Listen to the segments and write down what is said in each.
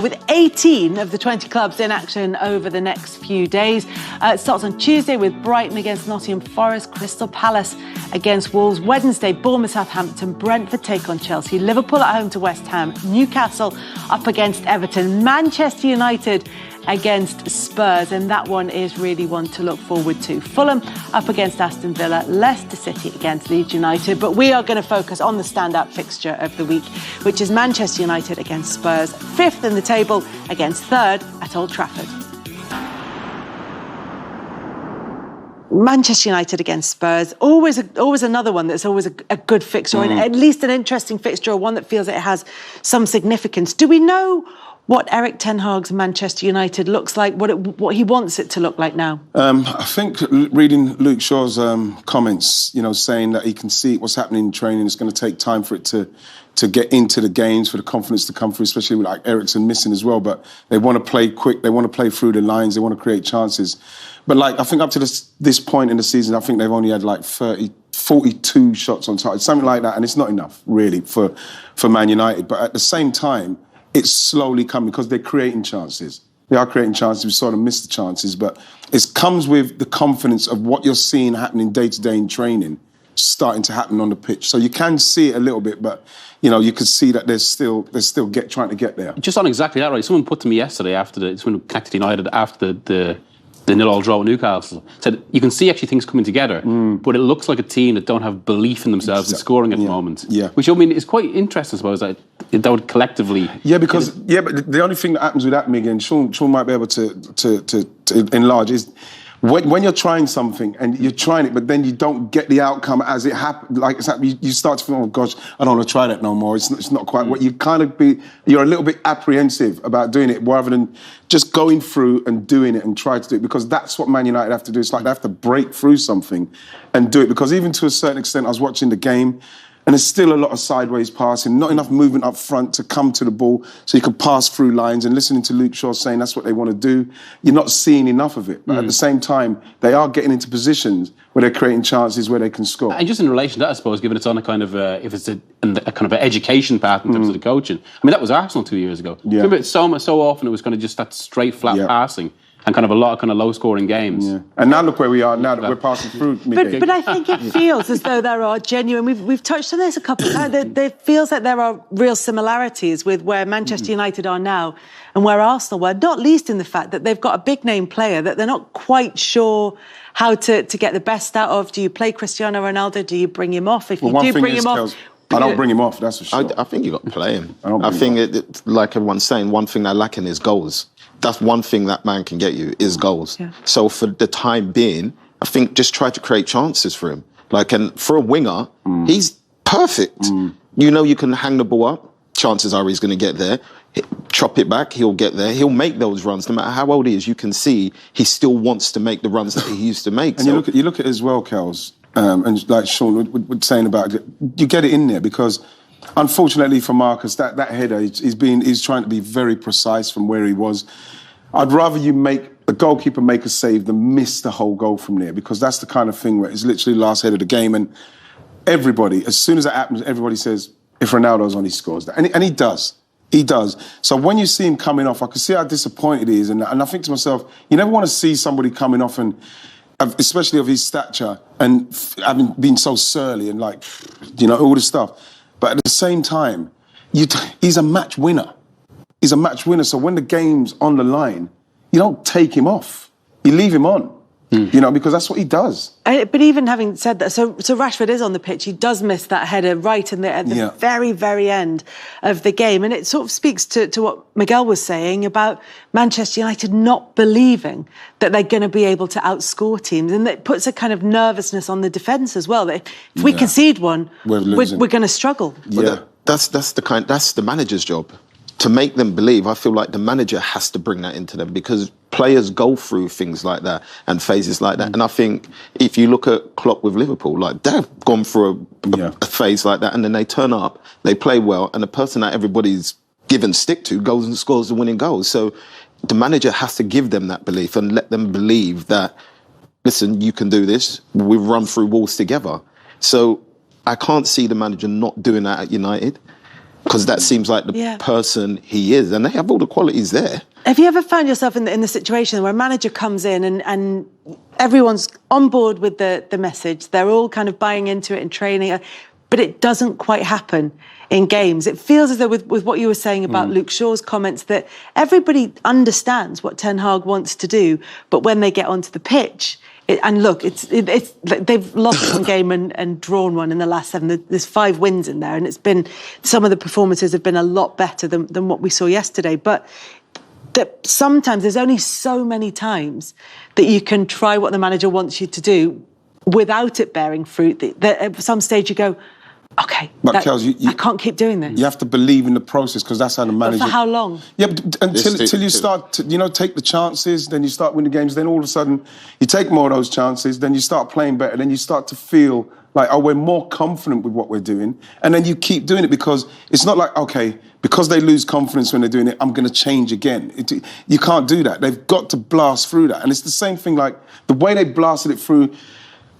With 18 of the 20 clubs in action over the next few days. It starts on Tuesday with Brighton against Nottingham Forest, Crystal Palace against Wolves. Wednesday, Bournemouth, Southampton, Brentford take on Chelsea, Liverpool at home to West Ham, Newcastle up against Everton, Manchester United against Spurs, and that one is really one to look forward to. Fulham up against Aston Villa, Leicester City against Leeds United, but we are going to focus on the standout fixture of the week, which is Manchester United against Spurs, fifth in the table against third at Old Trafford. Manchester United against Spurs, always another one that's always a good fixture, or at least an interesting fixture, or one that feels it has some significance. Do we know what Erik ten Hag's Manchester United looks like, what he wants it to look like now? I think reading Luke Shaw's comments, saying that he can see what's happening in training, it's going to take time for it to get into the games, for the confidence to come through, especially with like Eriksen missing as well. But they want to play quick, they want to play through the lines, they want to create chances. But I think up to this point in the season, I think they've only had 42 shots on target, something like that, and it's not enough really for Man United. But at the same time, it's slowly coming because they're creating chances. They are creating chances. We sort of missed the chances, but it comes with the confidence of what you're seeing happening day to day in training starting to happen on the pitch. So you can see it a little bit, but you could see that they're still trying to get there. Just on exactly that, right? Someone put to me yesterday someone who connected United after the 0-0 draw with Newcastle, said you can see actually things coming together, but it looks like a team that don't have belief in themselves and scoring at the moment. Yeah. Which, is quite interesting, I suppose, that would collectively... Yeah, but the only thing that happens with that, Megan, Sean might be able to enlarge, is when you're trying something and you're trying it, but then you don't get the outcome as it happened, you start to feel, oh gosh, I don't want to try that no more. It's not quite what you you're a little bit apprehensive about doing it rather than just going through and doing it and try to do it, because that's what Man United have to do. It's like they have to break through something and do it, because even to a certain extent, I was watching the game, and there's still a lot of sideways passing, not enough movement up front to come to the ball so you can pass through lines, and listening to Luke Shaw saying that's what they want to do, you're not seeing enough of it. But at the same time, they are getting into positions where they're creating chances where they can score. And just in relation to that, I suppose, given it's on a kind of, if it's a kind of an education path in terms of the coaching, that was Arsenal 2 years ago. Yeah. Remember, so often it was kind of just that straight, flat passing, and kind of a lot of kind of low-scoring games. Yeah. And now look where we are now that we're passing through. But I think it feels as though there are genuine... We've touched on this a couple of times. There feels like there are real similarities with where Manchester United are now and where Arsenal were, not least in the fact that they've got a big-name player that they're not quite sure how to get the best out of. Do you play Cristiano Ronaldo? Do you bring him off? If you do bring him off... I don't bring him off, that's for sure. I think you've got to play him. I think, like everyone's saying, one thing they're lacking is goals. That's one thing that man can get you, is goals. Yeah. So for the time being, I think just try to create chances for him. And for a winger, he's perfect. You can hang the ball up, chances are he's going to get there. Chop it back, he'll get there. He'll make those runs. No matter how old he is, you can see he still wants to make the runs that he used to make. And you look at it as well, Kels, and like Sean was saying about it, you get it in there because... Unfortunately for Marcus, that header, he's trying to be very precise from where he was. I'd rather you make the goalkeeper make a save than miss the whole goal from there, because that's the kind of thing where it's literally the last head of the game, and everybody, as soon as that happens, everybody says, if Ronaldo's on, he scores that. And he does. He does. So when you see him coming off, I can see how disappointed he is, and I think to myself, you never want to see somebody coming off, and especially of his stature, and having been so surly and all this stuff. But at the same time, he's a match winner. He's a match winner. So when the game's on the line, you don't take him off. You leave him on, because that's what he does. But even having said that, so Rashford is on the pitch. He does miss that header right at the very, very end of the game. And it sort of speaks to what Miguel was saying about Manchester United not believing that they're going to be able to outscore teams. And that puts a kind of nervousness on the defence as well. That if we concede one, we're going to struggle. Yeah, that's the manager's job. To make them believe, I feel like the manager has to bring that into them, because players go through things like that and phases like that. And I think if you look at Klopp with Liverpool, they've gone through a phase like that, and then they turn up, they play well, and the person that everybody's given stick to goes and scores the winning goals. So the manager has to give them that belief and let them believe that, listen, you can do this. We've run through walls together. So I can't see the manager not doing that at United. because that seems like the person he is, and they have all the qualities there. Have you ever found yourself in the situation where a manager comes in and everyone's on board with the message, they're all kind of buying into it in training, but it doesn't quite happen in games? It feels as though with what you were saying about Luke Shaw's comments, that everybody understands what Ten Hag wants to do, but when they get onto the pitch, they've lost one game and drawn one in the last 7. There's 5 wins in there, and it's been, some of the performances have been a lot better than what we saw yesterday. But that sometimes there's only so many times that you can try what the manager wants you to do without it bearing fruit. That at some stage you go, okay, but Kels, I can't keep doing this. You have to believe in the process, because that's how the manager... But for how long? Yeah, but until you start to, take the chances, then you start winning games, then all of a sudden you take more of those chances, then you start playing better, then you start to feel like, oh, we're more confident with what we're doing, and then you keep doing it, because it's not like, okay, because they lose confidence when they're doing it, I'm going to change again. You can't do that. They've got to blast through that. And it's the same thing, like the way they blasted it through,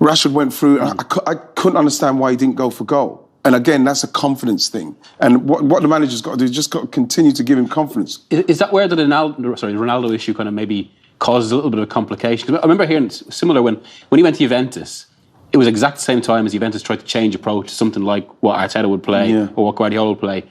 Rashford went through, and I couldn't understand why he didn't go for goal. And again, that's a confidence thing. And what the manager's got to do is just got to continue to give him confidence. Is that where the Ronaldo issue kind of maybe causes a little bit of a complication? I remember hearing similar when he went to Juventus. It was exact same time as Juventus tried to change approach to something like what Arteta would play or what Guardiola would play.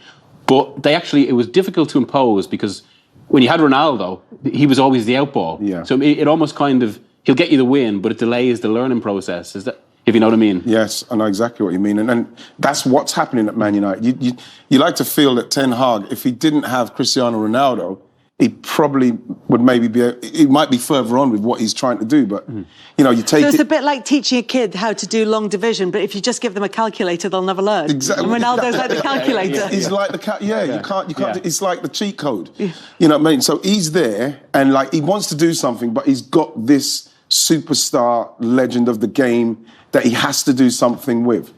But it was difficult to impose, because when you had Ronaldo, he was always the outball. Yeah. So it almost kind of, he'll get you the win, but it delays the learning process. Is that, if you know what I mean? Yes, I know exactly what you mean. And that's what's happening at Man United. You like to feel that Ten Hag, if he didn't have Cristiano Ronaldo, he probably would he might be further on with what he's trying to do. But, you take So it's a bit like teaching a kid how to do long division, but if you just give them a calculator, they'll never learn. Exactly. And Ronaldo's like the calculator. He's like you can't, it's like the cheat code. Yeah. You know what I mean? So he's there, and like he wants to do something, but he's got this superstar legend of the game that he has to do something with.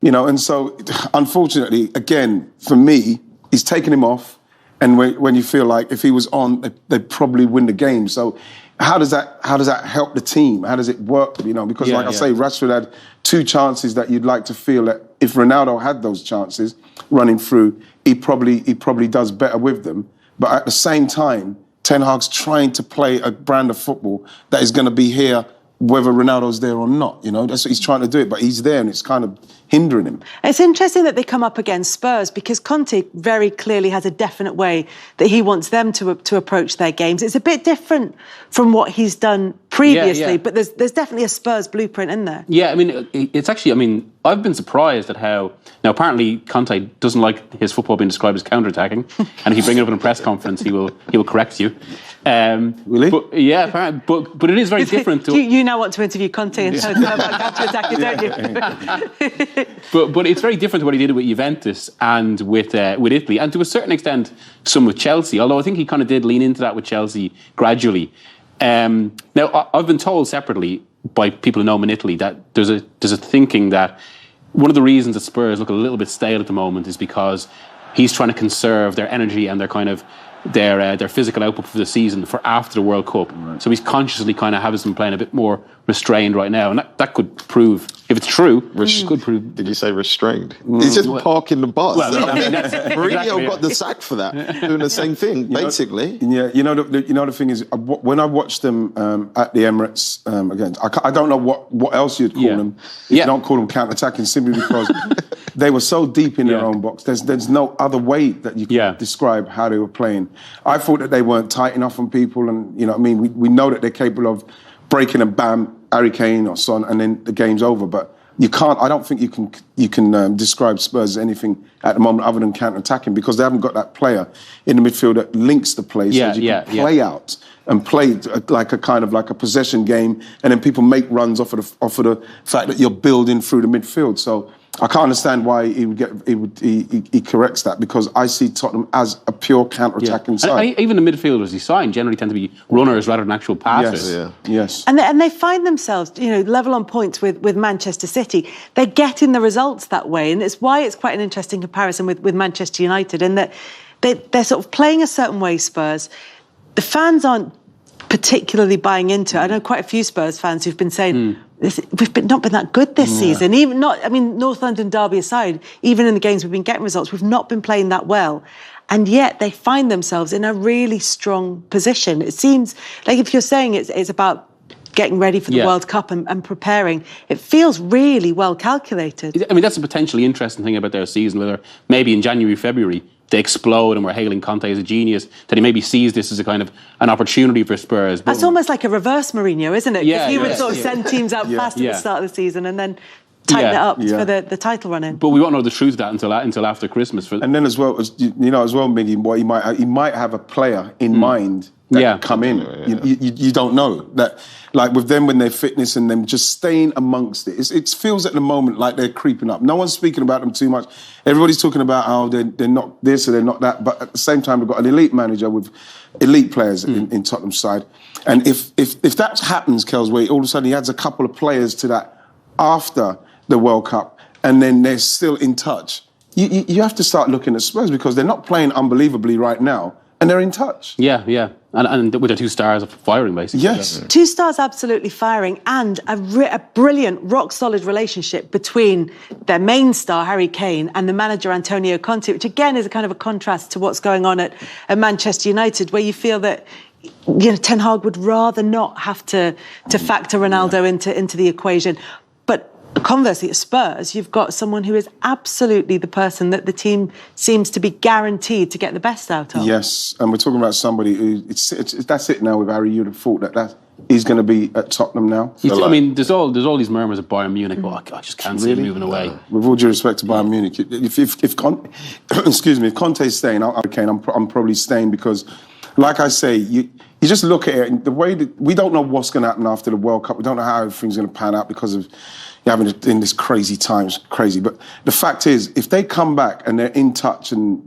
And so, unfortunately, again, for me, he's taken him off. And when you feel like if he was on, they'd probably win the game. So how does that help the team? How does it work? Because I say, Rashford had 2 chances that you'd like to feel that if Ronaldo had those chances running through, he probably does better with them. But at the same time, Ten Hag's trying to play a brand of football that is going to be here whether Ronaldo's there or not. That's what he's trying to do it, but he's there and it's kind of hindering him. It's interesting that they come up against Spurs, because Conte very clearly has a definite way that he wants them to approach their games. It's a bit different from what he's done previously, but there's definitely a Spurs blueprint in there. Yeah, it's actually, I've been surprised at how, now apparently Conte doesn't like his football being described as counter-attacking, and if you bring it up in a press conference, he will correct you. Really? But, yeah, apparently, but it is very different. You now want to interview Conte and tell him about counter-attacking, don't you? But it's very different to what he did with Juventus and with Italy, and to a certain extent, some with Chelsea. Although I think he kind of did lean into that with Chelsea gradually. Now I've been told separately by people who know him in Italy that there's a thinking that one of the reasons that Spurs look a little bit stale at the moment is because he's trying to conserve their energy and their kind of their physical output for the season for after the World Cup. Right. So he's consciously kind of having them playing a bit more restrained right now, and that could prove, if it's true, could prove. Did you say restrained? He's just parking the bus. Well, Mourinho got the sack for that, doing the same thing, basically. The thing is, when I watched them at the Emirates again, I don't know what else you'd call them. You don't call them counter-attacking, simply because they were so deep in their own box. There's no other way that you can describe how they were playing. I thought that they weren't tight enough on people, and we know that they're capable of breaking and bam, Harry Kane or Son, and then the game's over. But you can't. I don't think you can describe Spurs as anything at the moment other than counter-attacking, because they haven't got that player in the midfield that links the play, so you can play out and play like a possession game, and then people make runs off of the fact that you're building through the midfield. So I can't understand why he corrects that, because I see Tottenham as a pure counter-attacking side. And even the midfielders he signed generally tend to be runners rather than actual passers. Yes. And they find themselves, level on points with Manchester City. They're getting the results that way, and it's why it's quite an interesting comparison with Manchester United, in that they're sort of playing a certain way, Spurs. The fans aren't particularly buying into it. I know quite a few Spurs fans who've been saying, not been that good this season. Even not, I mean, North London derby aside, even in the games we've been getting results, we've not been playing that well. And yet they find themselves in a really strong position. It seems like if you're saying it's about getting ready for the World Cup and preparing, it feels really well calculated. I mean, that's a potentially interesting thing about their season, whether maybe in January, February, they explode and we're hailing Conte as a genius, that he maybe sees this as a kind of an opportunity for Spurs. But that's almost like a reverse Mourinho, isn't it? Yeah, if he would sort of send teams out fast at the start of the season and then tighten it up for the title run in. But we won't know the truth of that until after Christmas. And then as well, Miggy, what he might have a player in mind that can come in. You don't know that. Like with them, when they're fitness and them just staying amongst it, it feels at the moment like they're creeping up. No one's speaking about them too much. Everybody's talking about how they're not this or they're not that. But at the same time, we've got an elite manager with elite players in Tottenham's side. And if that happens, Kels, where all of a sudden he adds a couple of players to that after the World Cup, and then they're still in touch, you have to start looking at Spurs because they're not playing unbelievably right now, and they're in touch. Yeah. And with their 2 stars firing, basically. Yes. 2 stars absolutely firing, and a brilliant, rock-solid relationship between their main star, Harry Kane, and the manager, Antonio Conte, which again is a kind of a contrast to what's going on at Manchester United, where you feel that Ten Hag would rather not have to factor Ronaldo into the equation. But conversely, at Spurs, you've got someone who is absolutely the person that the team seems to be guaranteed to get the best out of. Yes, and we're talking about somebody who that's it now with Harry. You'd have thought that he's going to be at Tottenham now. I mean, there's all these murmurs of Bayern Munich. But I just can't see him moving away. With all due respect to Bayern Munich, if Conte's staying, I'm probably staying because, like I say, you just look at it and the way that we don't know what's going to happen after the World Cup. We don't know how everything's going to pan out because of having in this crazy times, crazy. But the fact is, if they come back and they're in touch, and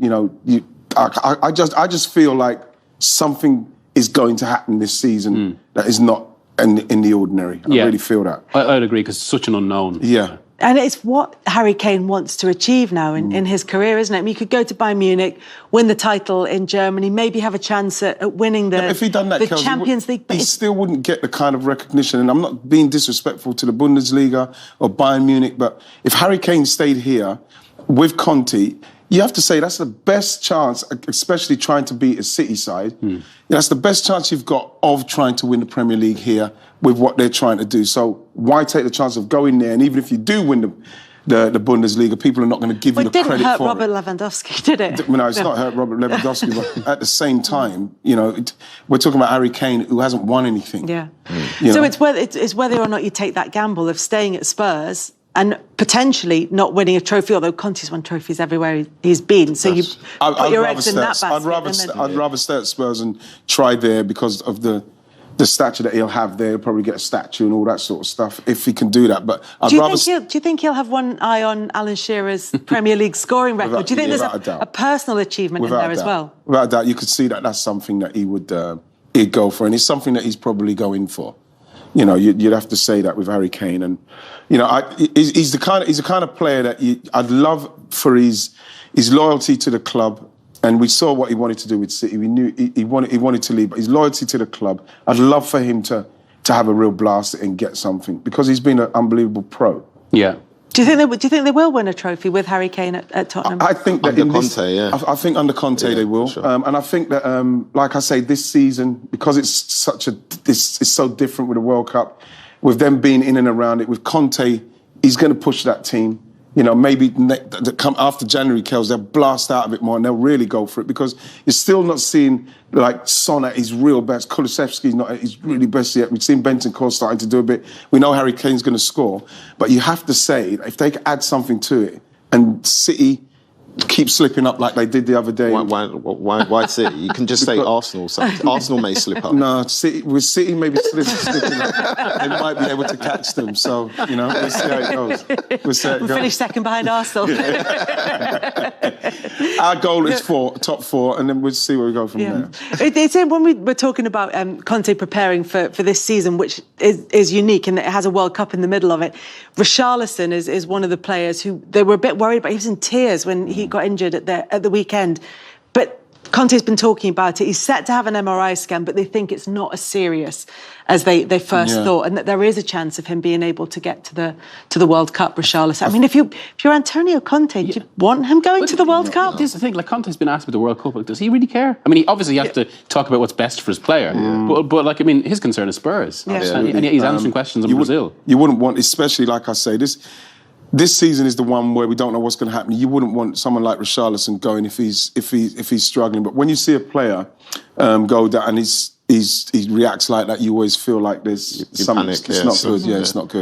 I just feel like something is going to happen this season that is not in the ordinary. I really feel that. I'd agree because it's such an unknown. Yeah. And it's what Harry Kane wants to achieve now in his career, isn't it? I mean, you could go to Bayern Munich, win the title in Germany, maybe have a chance at winning if he'd done that, the Kels, Champions League. He still wouldn't get the kind of recognition. And I'm not being disrespectful to the Bundesliga or Bayern Munich, but if Harry Kane stayed here with Conte, you have to say that's the best chance, especially trying to beat a City side. That's the best chance you've got of trying to win the Premier League here with what they're trying to do. So why take the chance of going there? And even if you do win the Bundesliga, people are not going to give you the credit for it. It didn't hurt Robert Lewandowski, did it? No, it's not hurt Robert Lewandowski, but at the same time, we're talking about Harry Kane, who hasn't won anything. Yeah. So it's whether or not you take that gamble of staying at Spurs and potentially not winning a trophy, although Conte's won trophies everywhere he's been. So you put your eggs in that basket. I'd rather stay at Spurs and try there because of the stature that he'll have there. He'll probably get a statue and all that sort of stuff if he can do that. But do you think he'll have one eye on Alan Shearer's Premier League scoring record? Do you think there's a personal achievement in there as well? Without a doubt, you could see that that's something that he'd go for, and it's something that he's probably going for. You'd have to say that with Harry Kane, and he's the kind of player that I'd love for his loyalty to the club. And we saw what he wanted to do with City. We knew he wanted to leave, but his loyalty to the club. I'd love for him to have a real blast and get something because he's been an unbelievable pro. Yeah. Do you think they will win a trophy with Harry Kane at Tottenham? I think that under Conte, I think under Conte they will, sure. And I think that, like I say, this season because it's so different with the World Cup, with them being in and around it, with Conte, he's going to push that team. Maybe come after January, Kels, they'll blast out a bit more and they'll really go for it because you're still not seeing like Son at his real best. Kulusevski's not at his really best yet. We've seen Bentancur starting to do a bit. We know Harry Kane's going to score, but you have to say if they add something to it and City keep slipping up like they did the other day. Why City? You can just say Arsenal. Arsenal may slip up. No, City maybe slipping up. They might be able to catch them. So, we'll see how it goes. We'll finish second behind Arsenal. Our goal is top 4, and then we'll see where we go from there. It's when we were talking about Conte preparing for this season, which is unique and it has a World Cup in the middle of it. Richarlison is one of the players who they were a bit worried about. He was in tears when he got injured at the weekend. But Conte's been talking about it. He's set to have an MRI scan, but they think it's not as serious as they first thought, and that there is a chance of him being able to get to the World Cup, Richarlison. I mean, if you're Antonio Conte, do you want him going to the World Cup? This is the thing. Like, Conte's been asked about the World Cup. Like, does he really care? I mean, he obviously has to talk about what's best for his player. But like, I mean, his concern is Spurs, and yet he's answering questions on Brazil. You wouldn't want, especially like I say, this season is the one where we don't know what's going to happen. You wouldn't want someone like Richarlison going if he's struggling. But when you see a player go down and he reacts like that, you always feel like there's something. It's not good. Yeah, it's not good.